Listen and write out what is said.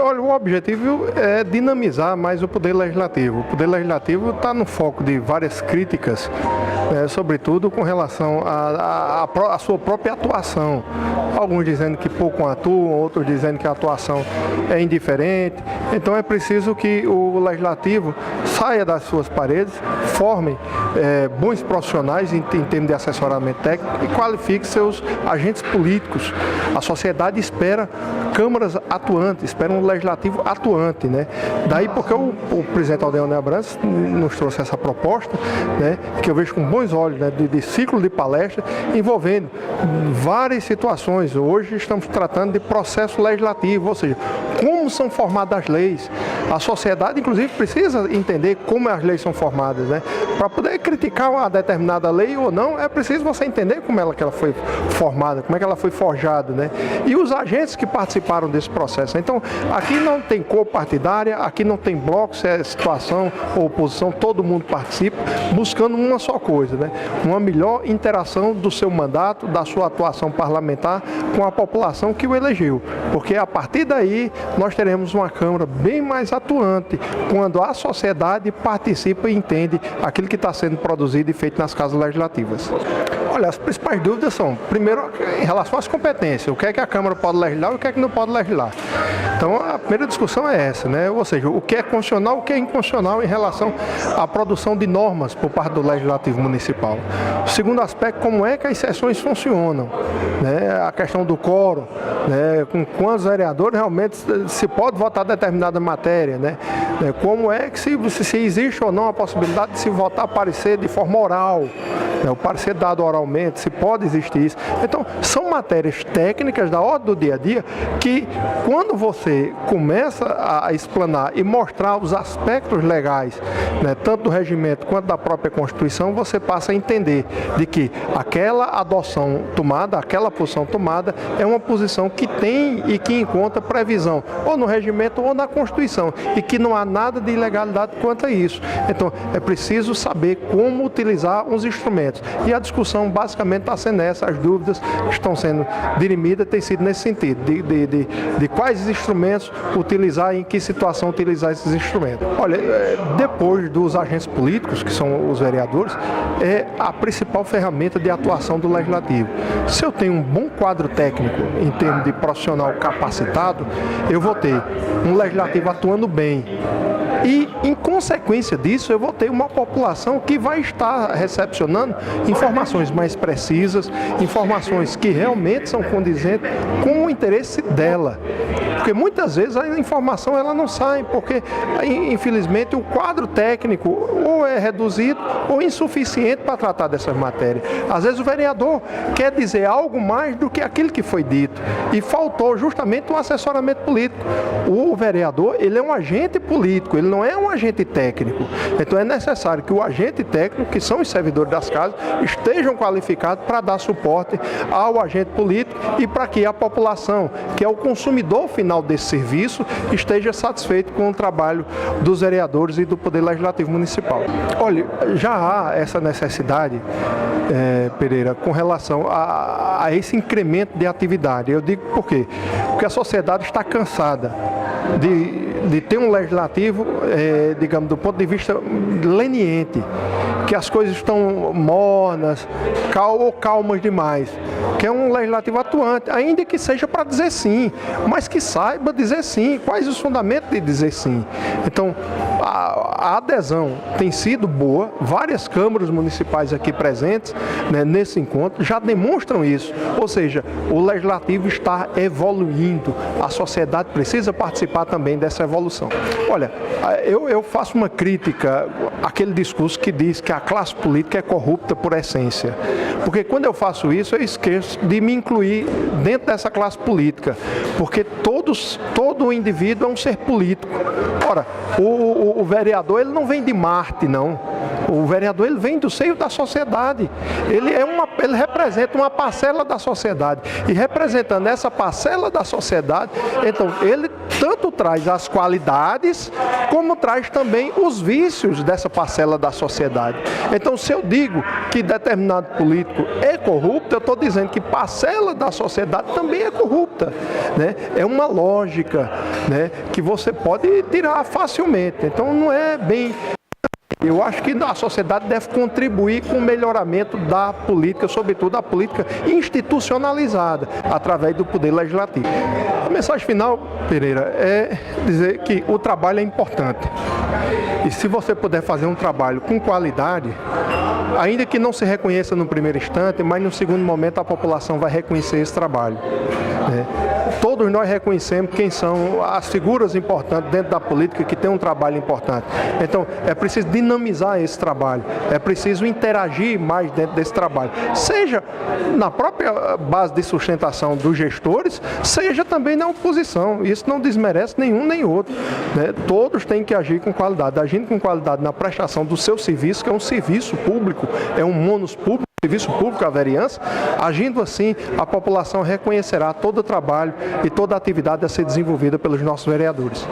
Olha, o objetivo é dinamizar mais o Poder Legislativo. O Poder Legislativo está no foco de várias críticas, sobretudo com relação à sua própria atuação. Alguns dizendo que pouco atuam, outros dizendo que a atuação é indiferente. Então é preciso que o Legislativo saia das suas paredes, forme bons profissionais em termos de assessoramento técnico e qualifique seus agentes políticos. A sociedade espera câmaras atuantes, espera um legislativo atuante, né? Daí porque o presidente Aldeone Abrantes nos trouxe essa proposta, né, que eu vejo com bons olhos, né, de ciclo de palestra envolvendo várias situações. Hoje estamos tratando de processo legislativo, ou seja, como são formadas as leis. A sociedade, inclusive, precisa entender como as leis são formadas, né? Para poder criticar uma determinada lei ou não, é preciso você entender como ela foi formada, como é que ela foi forjada, né? E os agentes que participaram desse processo. Então, aqui não tem cor partidária, aqui não tem bloco, se é situação ou oposição, todo mundo participa, buscando uma só coisa, né? Uma melhor interação do seu mandato, da sua atuação parlamentar com a população que o elegeu. Porque a partir daí, nós teremos uma Câmara bem mais atuante, quando a sociedade participa e entende aquilo que está sendo produzido e feito nas casas legislativas. Olha, as principais dúvidas são, primeiro, em relação às competências, o que é que a Câmara pode legislar e o que é que não pode legislar. Então, a primeira discussão é essa, né? Ou seja, o que é constitucional, o que é inconstitucional em relação à produção de normas por parte do Legislativo Municipal. O segundo aspecto, como é que as sessões funcionam, né? A questão do quórum, né? Com quantos vereadores realmente se pode votar determinada matéria, né? Como é que se existe ou não a possibilidade de se votar parecer de forma oral, né? O parecer dado oralmente, se pode existir isso. Então, são matérias técnicas da ordem do dia a dia que, quando você começa a explanar e mostrar os aspectos legais, né, tanto do regimento quanto da própria Constituição, você passa a entender de que aquela adoção tomada, aquela posição tomada, é uma posição que tem e que encontra previsão, ou no regimento ou na Constituição, e que não há nada de ilegalidade quanto a isso. Então, é preciso saber como utilizar os instrumentos. E a discussão basicamente está sendo essa, as dúvidas que estão sendo dirimidas têm sido nesse sentido, de quais instrumentos utilizar e em que situação utilizar esses instrumentos. Olha, depois dos agentes políticos, que são os vereadores, é a principal ferramenta de atuação do Legislativo. Se eu tenho um bom quadro técnico em termos de profissional capacitado, eu vou ter um Legislativo atuando bem. E, em consequência disso, eu vou ter uma população que vai estar recepcionando informações mais precisas, informações que realmente são condizentes com o interesse dela. Porque muitas vezes a informação ela não sai, porque, infelizmente, o quadro técnico ou é reduzido ou insuficiente para tratar dessas matérias. Às vezes o vereador quer dizer algo mais do que aquilo que foi dito e faltou justamente um assessoramento político. O vereador, ele é um agente político, ele não é um agente técnico. Então é necessário que o agente técnico, que são os servidores das casas, estejam qualificados para dar suporte ao agente político e para que a população, que é o consumidor final desse serviço, esteja satisfeito com o trabalho dos vereadores e do Poder Legislativo Municipal. Olha, já há essa necessidade, Pereira, com relação a esse incremento de atividade. Eu digo por quê? Porque a sociedade está cansada de ter um legislativo, digamos, do ponto de vista leniente, que as coisas estão mornas ou calmas demais, que é um legislativo atuante, ainda que seja para dizer sim, mas que saiba dizer sim, quais os fundamentos de dizer sim. Então, a adesão tem sido boa, várias câmaras municipais aqui presentes, né, nesse encontro já demonstram isso, ou seja, o legislativo está evoluindo, a sociedade precisa participar também dessa evolução. Olha, eu faço uma crítica àquele discurso que diz que a classe política é corrupta por essência, porque quando eu faço isso eu esqueço de me incluir dentro dessa classe política, porque todo indivíduo é um ser político. Ora, o vereador ele não vem de Marte, não. O vereador, ele vem do seio da sociedade. Ele representa uma parcela da sociedade. E representando essa parcela da sociedade, então ele tanto traz as qualidades, como traz também os vícios dessa parcela da sociedade. Então, se eu digo que determinado político é corrupto, eu estou dizendo que parcela da sociedade também é corrupta, né? É uma lógica, né, que você pode tirar facilmente. Então, não é bem... Eu acho que a sociedade deve contribuir com o melhoramento da política, sobretudo a política institucionalizada, através do Poder Legislativo. A mensagem final, Pereira, é dizer que o trabalho é importante. E se você puder fazer um trabalho com qualidade, ainda que não se reconheça no primeiro instante, mas no segundo momento a população vai reconhecer esse trabalho, né? Todos nós reconhecemos quem são as figuras importantes dentro da política que têm um trabalho importante. Então, é preciso dinamizar esse trabalho, é preciso interagir mais dentro desse trabalho, seja na própria base de sustentação dos gestores, seja também na oposição. Isso não desmerece nenhum nem outro, né? Todos têm que agir com qualidade, agindo com qualidade na prestação do seu serviço, que é um serviço público, é um ônus público, serviço público à vereança. Agindo assim, a população reconhecerá todo o trabalho e toda a atividade a ser desenvolvida pelos nossos vereadores.